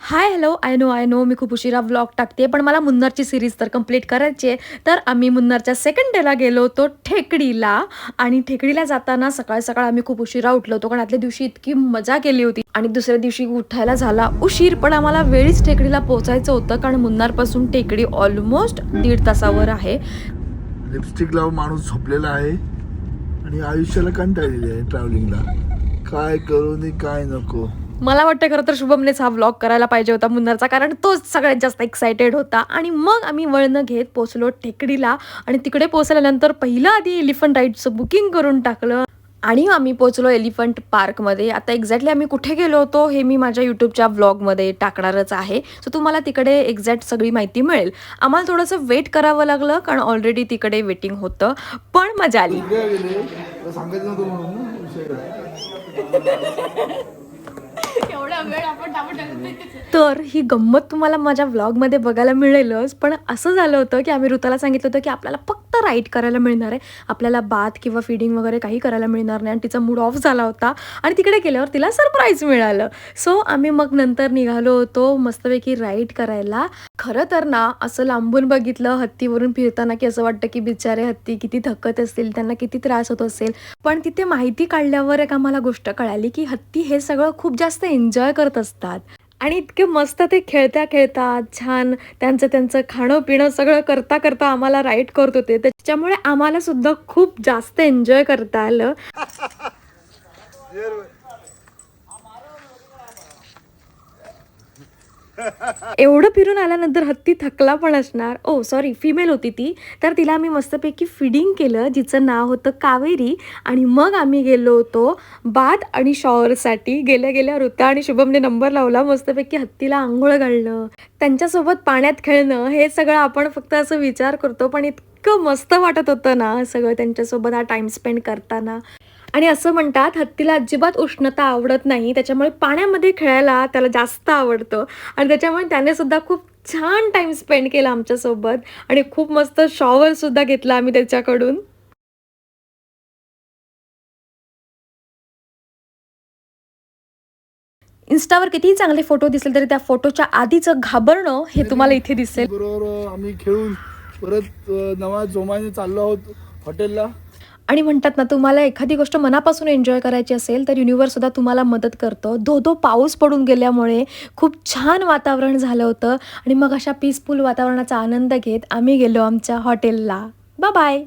Hi hello I know मी खूप उशिरा vlog टाकते पण मला मुन्नारची सिरीज तर कंप्लीट करायची आहे. तर आम्ही मुन्नारच्या सेकंड डेला गेलो होतो टेकडीला. आणि टेकडीला जाताना सकाळ सकाळ आम्ही खूप उशिरा उठलो होतो कारण आदल्या दिवशी इतकी मजा केली होती आणि दुसऱ्या दिवशी उठायला झाला उशीर. पण आम्हाला वेळीच टेकडीला पोहोचायचं होतं कारण मुन्नारपासून टेकडी ऑलमोस्ट 1.5 तासावर आहे. लिपस्टिक लावून माणूस झोपलेला आहे आणि आयुष्याला कंटाळलेली आहे ट्रॅव्हलिंगला. काय करू आणि काय नको. मला वाटतं खरं तर शुभमनेच हा व्लॉग करायला पाहिजे होता मुन्नारचा, कारण तोच सगळ्यात जास्त एक्सायटेड होता. आणि मग आम्ही वळणं घेत पोहोचलो टेकडीला आणि तिकडे पोहोचल्यानंतर पहिलं आधी एलिफंट राईडचं बुकिंग करून टाकलं आणि आम्ही पोहोचलो एलिफंट पार्कमध्ये. आता एक्झॅक्टली आम्ही कुठे गेलो होतो हे मी माझ्या यूट्यूबच्या व्लॉगमध्ये टाकणारच आहे, सो तुम्हाला तिकडे एक्झॅक्ट सगळी माहिती मिळेल. आम्हाला थोडंसं वेट करावं लागलं कारण ऑलरेडी तिकडे वेटिंग होतं, पण मजा आली. तर ही गंमत तुम्हाला माझ्या व्लॉगमध्ये बघायला मिळेलच. पण असं झालं होतं की आम्ही ऋताला सांगितलं होतं की आपल्याला फक्त राईड करायला मिळणार आहे, आपल्याला बाथ किंवा फीडिंग वगैरे काही करायला मिळणार नाही. आणि तिचा मूड ऑफ झाला होता आणि तिकडे गेल्यावर तिला सरप्राईज मिळालं. सो आम्ही मग नंतर निघालो होतो मस्तपैकी राईड करायला. खरं तर ना असं लांबून बघितलं हत्तीवरून फिरताना की असं वाटतं की बिचारे हत्ती किती थकत असतील, त्यांना किती त्रास होत असेल. पण तिथे माहिती काढल्यावर एक आम्हाला गोष्ट कळाली की हत्ती हे सगळं खूप जास्त एन्जॉय करत असतात आणि इतके मस्त ते खेळता खेळता छान त्यांचं खाणं पिणं सगळं करता करता आम्हाला राईड करत होते. त्याच्यामुळे आम्हाला सुद्धा खूप जास्त एन्जॉय करता आलं. एवढं फिरून आल्यानंतर हत्ती थकला पण असणार. ओ सॉरी, फिमेल होती ती. तर तिला आम्ही मस्तपैकी फिडिंग केलं, जिचं नाव होतं कावेरी. आणि मग आम्ही गेलो होतो बाथ आणि शॉवरसाठी. गेल्या गेल्या ऋता आणि शुभमने नंबर लावला. मस्तपैकी हत्तीला आंघोळ घालणं, त्यांच्यासोबत पाण्यात खेळणं, हे सगळं आपण फक्त असं विचार करतो, पण इतकं मस्त वाटत होतं ना सगळं त्यांच्यासोबत हा टाइम स्पेंड करताना. आणि असं म्हणतात हत्तीला अजिबात उष्णता आवडत नाही, त्याच्यामुळे पाण्यामध्ये खेळायला त्याला जास्त आवडतं. आणि त्याच्यामुळे त्याने सुद्धा खूप छान टाइम स्पेंड केला आमच्यासोबत आणि खूप मस्त शॉवर सुद्धा घेतला आम्ही त्याच्याकडून. इन्स्टावर कितीही चांगले फोटो दिसले तरी त्या फोटोच्या आधीचं घाबरणं हे तुम्हाला इथे दिसेल. बरोबर आम्ही खेळून परत नवा जोमाने चाललो आहोत हॉटेलला. आणि म्हणतात ना, तुम्हाला एखादी गोष्ट मनापासून एन्जॉय करायची असेल तर युनिवर्ससुद्धा तुम्हाला मदत करतं. धो पाऊस पडून गेल्यामुळे खूप छान वातावरण झालं होतं आणि मग अशा पीसफुल वातावरणाचा आनंद घेत आम्ही गेलो आमच्या हॉटेलला. Bye bye.